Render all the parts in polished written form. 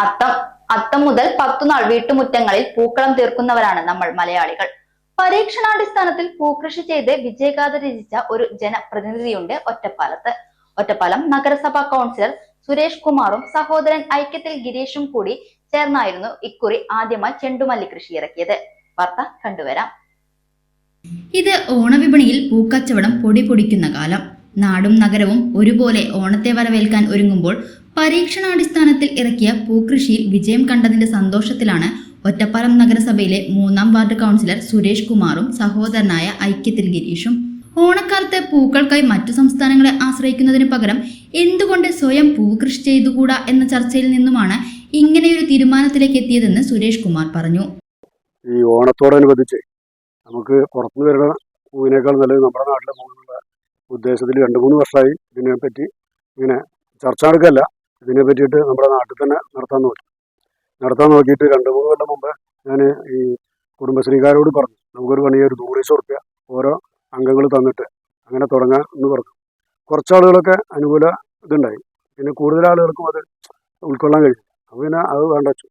അത്തം അത്തം മുതൽ 10 നാൾ വീട്ടുമുറ്റങ്ങളിൽ പൂക്കളം തീർക്കുന്നവരാണ് നമ്മൾ മലയാളികൾ. പരീക്ഷണാടിസ്ഥാനത്തിൽ പൂക്കൃഷി ചെയ്ത് വിജയഗാഥ രചിച്ച ഒരു ജനപ്രതിനിധിയുണ്ട് ഒറ്റപ്പാലത്ത്. ഒറ്റപ്പാലം നഗരസഭാ കൗൺസിലർ സുരേഷ് കുമാറും സഹോദരൻ ഐക്യത്തിൽ ഗിരീഷും കൂടി ചേർന്നായിരുന്നു ഇക്കുറി ആദ്യമായി ചെണ്ടുമല്ലി കൃഷി ഇറക്കിയത്. വാർത്ത കണ്ടുവരാം. ഇത് ഓണവിപണിയിൽ പൂക്കച്ചവടം പൊടി പൊടിക്കുന്ന കാലം. നാടും നഗരവും ഒരുപോലെ ഓണത്തെ വരവേൽക്കാൻ ഒരുങ്ങുമ്പോൾ പരീക്ഷണാടിസ്ഥാനത്തിൽ ഇറക്കിയ പൂക്കൃഷിയിൽ വിജയം കണ്ടതിന്റെ സന്തോഷത്തിലാണ് ഒറ്റപ്പാലം നഗരസഭയിലെ 3-ാം വാർഡ് കൗൺസിലർ സുരേഷ് കുമാറും സഹോദരനായ ഐക്യത്തിൽ ഗിരീഷും. ഓണക്കാലത്ത് പൂക്കൾക്കായി മറ്റു സംസ്ഥാനങ്ങളെ ആശ്രയിക്കുന്നതിന് പകരം എന്തുകൊണ്ട് സ്വയം പൂക്കൃഷി ചെയ്തുകൂടാ എന്ന ചർച്ചയിൽ നിന്നുമാണ് ഇങ്ങനെയൊരു തീരുമാനത്തിലേക്ക് എത്തിയതെന്ന് സുരേഷ് കുമാർ പറഞ്ഞു. ഈ ഓണത്തോടനുബന്ധിച്ച് നമുക്ക് പുറത്തുനിന്ന് വരുന്ന പൂവിനേക്കാൾ നല്ലത് നമ്മുടെ നാട്ടിലെ പൂവിനുള്ള ഉദ്ദേശത്തിൽ 2-3 വർഷമായി ഇതിനെപ്പറ്റി ഇങ്ങനെ ചർച്ച നടക്കല്ല. ഇതിനെ പറ്റിയിട്ട് നമ്മുടെ നാട്ടിൽ തന്നെ നടത്താൻ നോക്കിയിട്ട് 2-3 കൊല്ലം മുമ്പ് ഞാൻ ഈ കുടുംബശ്രീക്കാരോട് പറഞ്ഞു, നമുക്കൊരു പണിയെ ഒരു 100 റുപ്യ ഓരോ അംഗങ്ങൾ തന്നിട്ട് അങ്ങനെ തുടങ്ങാം എന്ന് പറഞ്ഞു. കുറച്ചാളുകളൊക്കെ അനുകൂല ഇതുണ്ടായി, പിന്നെ കൂടുതൽ ആളുകൾക്കും അത് ഉൾക്കൊള്ളാൻ കഴിയും. അപ്പോൾ പിന്നെ അത് വേണ്ട വെച്ചു.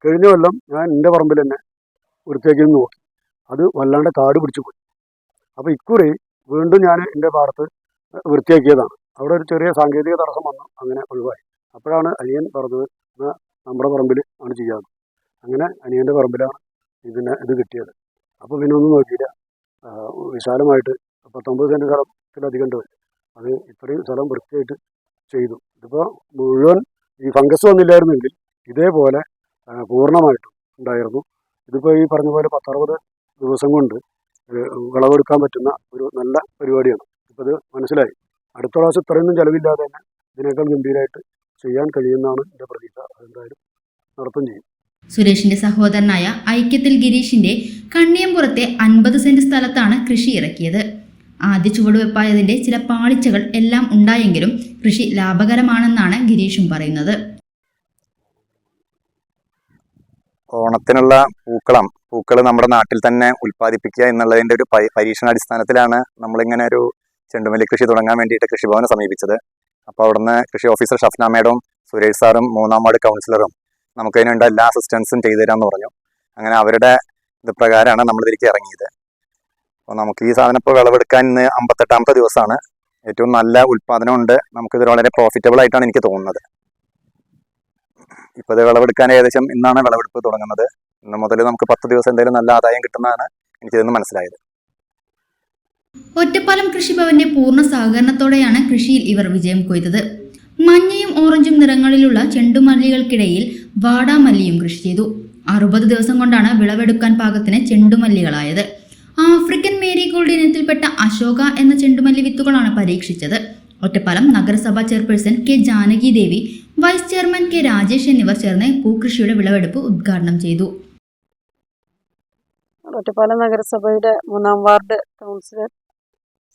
കഴിഞ്ഞ കൊല്ലം ഞാൻ എൻ്റെ പറമ്പിൽ തന്നെ വൃത്തിയാക്കി നോക്കി, അത് വല്ലാണ്ട് കാട് പിടിച്ചു പോയി. അപ്പോൾ ഇക്കുറി വീണ്ടും ഞാൻ എൻ്റെ പാടത്ത് വൃത്തിയാക്കിയതാണ്. അവിടെ ഒരു ചെറിയ സാങ്കേതിക തടസ്സം വന്നു, അങ്ങനെ ഒഴിവായി. അപ്പോഴാണ് അനിയൻ പറഞ്ഞത്, നമ്മുടെ പറമ്പിൽ ആണ് ചെയ്യാറ്. അങ്ങനെ അനിയൻ്റെ പറമ്പിലാണ് ഇത് കിട്ടിയത്. അപ്പോൾ പിന്നെ ഒന്നും നോക്കിയില്ല, വിശാലമായിട്ട് 19 സെൻറ്റ് സ്ഥലത്തിലധികം ഉണ്ട്. അത് ഇത്രയും സ്ഥലം വൃത്തിയായിട്ട് ചെയ്തു. ഇതിപ്പോൾ മുഴുവൻ ഈ ഫംഗസ് വന്നില്ലായിരുന്നെങ്കിൽ ഇതേപോലെ പൂർണ്ണമായിട്ടും ഉണ്ടായിരുന്നു. ഇതിപ്പോൾ ഈ പറഞ്ഞ പോലെ 10-60 ദിവസം കൊണ്ട് വിളവെടുക്കാൻ പറ്റുന്ന ഒരു നല്ല പരിപാടിയാണ്. ഇപ്പോൾ ഇത് മനസ്സിലായി. അടുത്ത പ്രാവശ്യം ഇത്രയൊന്നും ചിലവില്ലാതെ തന്നെ ഇതിനേക്കാൾ ഗംഭീരമായിട്ട് ചെയ്യാൻ കഴിയുന്നതാണ് എൻ്റെ പ്രതീക്ഷ. അതെന്തായാലും നടത്തും ചെയ്യും. സുരേഷിന്റെ സഹോദരനായ ഐക്യത്തിൽ ഗിരീഷിന്റെ കണ്ണിയമ്പുറത്തെ 50 സെന്റ് സ്ഥലത്താണ് കൃഷി ഇറക്കിയത്. ആദ്യ ചുവടുവെപ്പായതിന്റെ ചില പാളിച്ചകൾ എല്ലാം ഉണ്ടായെങ്കിലും കൃഷി ലാഭകരമാണെന്നാണ് ഗിരീഷും പറയുന്നത്. ഓണത്തിനുള്ള പൂക്കൾ നമ്മുടെ നാട്ടിൽ തന്നെ ഉൽപ്പാദിപ്പിക്കുക എന്നുള്ളതിൻ്റെ ഒരു പരീക്ഷണാടിസ്ഥാനത്തിലാണ് നമ്മളിങ്ങനെ ഒരു ചെണ്ടുമല്ലി കൃഷി തുടങ്ങാൻ വേണ്ടിയിട്ട് കൃഷിഭവനെ സമീപിച്ചത്. അപ്പോൾ അവിടുന്ന് കൃഷി ഓഫീസർ ഷഫ്ന മേഡവും സുരേഷ് സാറും 3-ാം വാർഡ് കൗൺസിലറും നമുക്ക് അതിനുണ്ട എല്ലാ അസിസ്റ്റൻസും ചെയ്തു തരാമെന്ന് പറഞ്ഞു. അങ്ങനെ അവരുടെ ഇത് പ്രകാരമാണ് നമ്മളിതിലേക്ക് ഇറങ്ങിയത്. അപ്പോൾ നമുക്ക് ഈ സാധനം ഇപ്പോൾ വിളവെടുക്കാൻ ഇന്ന് 58-ാമത്തെ ദിവസമാണ്. ഏറ്റവും നല്ല ഉൽപ്പാദനമുണ്ട്. നമുക്കിത് വളരെ പ്രോഫിറ്റബിൾ ആയിട്ടാണ് എനിക്ക് തോന്നുന്നത്. ഇപ്പോൾ ഇത് വിളവെടുക്കാൻ ഏകദേശം ഇന്നാണ് വിളവെടുപ്പ് തുടങ്ങുന്നത്. ഇന്ന് മുതൽ നമുക്ക് 10 ദിവസം എന്തായാലും നല്ല ആദായം കിട്ടുന്നതാണ് എനിക്കിതെന്ന് മനസ്സിലായത്. ഒറ്റപ്പാലം കൃഷിഭവന്റെ പൂർണ്ണ സഹകരണത്തോടെയാണ് കൃഷിയിൽ ഇവർ വിജയം കൊയ്തത്. മഞ്ഞയും ഓറഞ്ചും നിറങ്ങളിലുള്ള ചെണ്ടുമല്ലികൾക്കിടയിൽ വാടാമല്ലിയും കൃഷി ചെയ്തു. 60 ദിവസം കൊണ്ടാണ് വിളവെടുക്കാൻ പാകത്തിന് ചെണ്ടുമല്ലികളായത്. ആഫ്രിക്കൻ മേരിഗോൾഡ് ഇനത്തിൽപ്പെട്ട അശോക എന്ന ചെണ്ടുമല്ലി വിത്തുകളാണ് പരീക്ഷിച്ചത്. ഒറ്റപ്പാലം നഗരസഭാ ചെയർപേഴ്സൺ കെ ജാനകി ദേവി, വൈസ് ചെയർമാൻ കെ രാജേഷ് എന്നിവർ ചേർന്ന് പൂക്കൃഷിയുടെ വിളവെടുപ്പ് ഉദ്ഘാടനം ചെയ്തു. ഒറ്റപ്പാലം നഗരസഭയുടെ 3-ാം വാർഡ് കൗൺസിലർ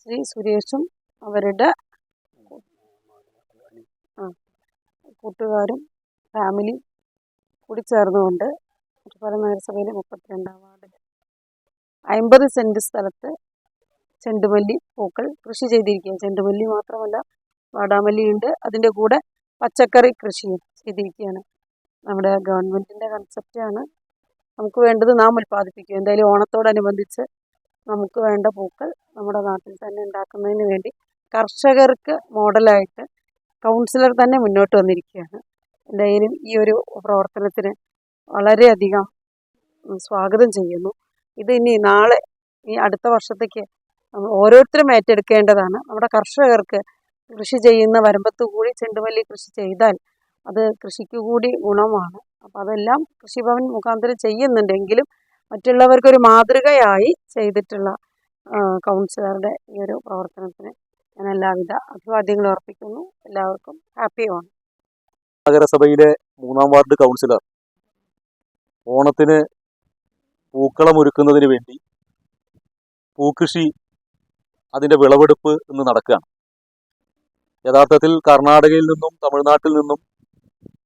ശ്രീ സുരേഷും അവരുടെ കൂട്ടുകാരും ഫാമിലി കൂടി ചേർന്നുകൊണ്ട് ഒറ്റപ്പാലം നഗരസഭയിലെ 32-ാം വാർഡിൽ 50 സെൻറ്റ് സ്ഥലത്ത് ചെണ്ടുമല്ലി പൂക്കൾ കൃഷി ചെയ്തിരിക്കുക. ചെണ്ടുമല്ലി മാത്രമല്ല, വാടാമല്ലിയുണ്ട്. അതിൻ്റെ കൂടെ പച്ചക്കറി കൃഷിയും ചെയ്തിരിക്കുകയാണ്. നമ്മുടെ ഗവൺമെൻറ്റിൻ്റെ കൺസെപ്റ്റാണ്, നമുക്ക് വേണ്ടത് നാം ഉൽപ്പാദിപ്പിക്കും. എന്തായാലും ഓണത്തോടനുബന്ധിച്ച് നമുക്ക് വേണ്ട പൂക്കൾ നമ്മുടെ നാട്ടിൽ തന്നെ ഉണ്ടാക്കുന്നതിന് വേണ്ടി കർഷകർക്ക് മോഡലായിട്ട് കൗൺസിലർ തന്നെ മുന്നോട്ട് വന്നിരിക്കുകയാണ്. എന്തായാലും ഈ ഒരു പ്രവർത്തനത്തിന് വളരെയധികം സ്വാഗതം ചെയ്യുന്നു. ഇത് ഇനി നാളെ ഈ അടുത്ത വർഷത്തേക്ക് ഓരോരുത്തരും ഏറ്റെടുക്കേണ്ടതാണ്. നമ്മുടെ കർഷകർക്ക് കൃഷി ചെയ്യുന്ന വരമ്പത്ത് കൂടി ചെണ്ടുമല്ലി കൃഷി ചെയ്താൽ അത് കൃഷിക്ക് കൂടി ഗുണമാണ്. അപ്പോൾ അതെല്ലാം കൃഷിഭവൻ മുഖാന്തരം ചെയ്യുന്നുണ്ടെങ്കിലും മറ്റുള്ളവർക്കൊരു മാതൃകയായി ചെയ്തിട്ടുള്ള കൗൺസിലറുടെ ഈ ഒരു പ്രവർത്തനത്തിന് ഞാൻ എല്ലാവിധ അഭിവാദ്യങ്ങളും അർപ്പിക്കുന്നു. എല്ലാവർക്കും ഹാപ്പി ഓണം. നഗരസഭയിലെ 3-ാം വാർഡ് കൗൺസിലർ ഓണത്തിന് പൂക്കളം ഒരുക്കുന്നതിന് വേണ്ടി പൂക്കൃഷി അതിൻ്റെ വിളവെടുപ്പ് ഇന്ന് നടക്കുകയാണ്. യഥാർത്ഥത്തിൽ കർണാടകയിൽ നിന്നും തമിഴ്നാട്ടിൽ നിന്നും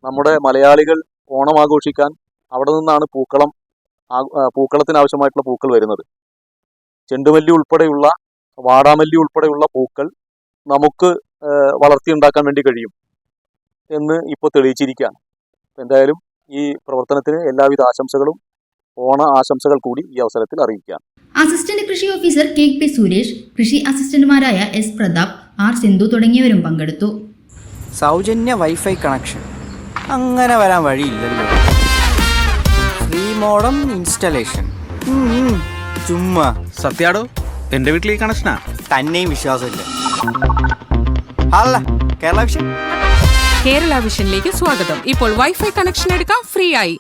നമ്മുടെ മലയാളികൾ ഓണം ആഘോഷിക്കാൻ അവിടെ നിന്നാണ് പൂക്കളത്തിനാവശ്യമായിട്ടുള്ള പൂക്കൾ വരുന്നത്. ചെണ്ടുമല്ലി ഉൾപ്പെടെയുള്ള വാടാമല്ലി ഉൾപ്പെടെയുള്ള പൂക്കൾ നമുക്ക് വളർത്തിയുണ്ടാക്കാൻ വേണ്ടി കഴിയും എന്ന് ഇപ്പോൾ തെളിയിച്ചിരിക്കുകയാണ്. എന്തായാലും ഈ പ്രവർത്തനത്തിന് എല്ലാവിധ ആശംസകളും ഓണ ആശംസകൾ കൂടി ഈ അവസരത്തിൽ അറിയിക്കാം. അസിസ്റ്റന്റ് കൃഷി ഓഫീസർ KP സുരേഷ്, കൃഷി അസിസ്റ്റന്റുമാരായ S പ്രതാപ്, R സിന്ധു തുടങ്ങിയവരും പങ്കെടുത്തു. സൗജന്യ വൈഫൈ കണക്ഷൻ അങ്ങനെ വരാൻ വഴിയില്ലല്ലോ. ഫ്രീ മോഡം ഇൻസ്റ്റലേഷൻ ചുമ്മാ. സത്യാടോ, എന്റെ വീട്ടിൽ ഈ കണക്ഷനാ. തന്നെയും വിശ്വാസമില്ല. അല്ല കേരള വിഷൻ. കേരള വിഷനിലേക്ക് സ്വാഗതം. ഇപ്പോൾ വൈഫൈ കണക്ഷൻ എടുക്കാം ഫ്രീ ആയി.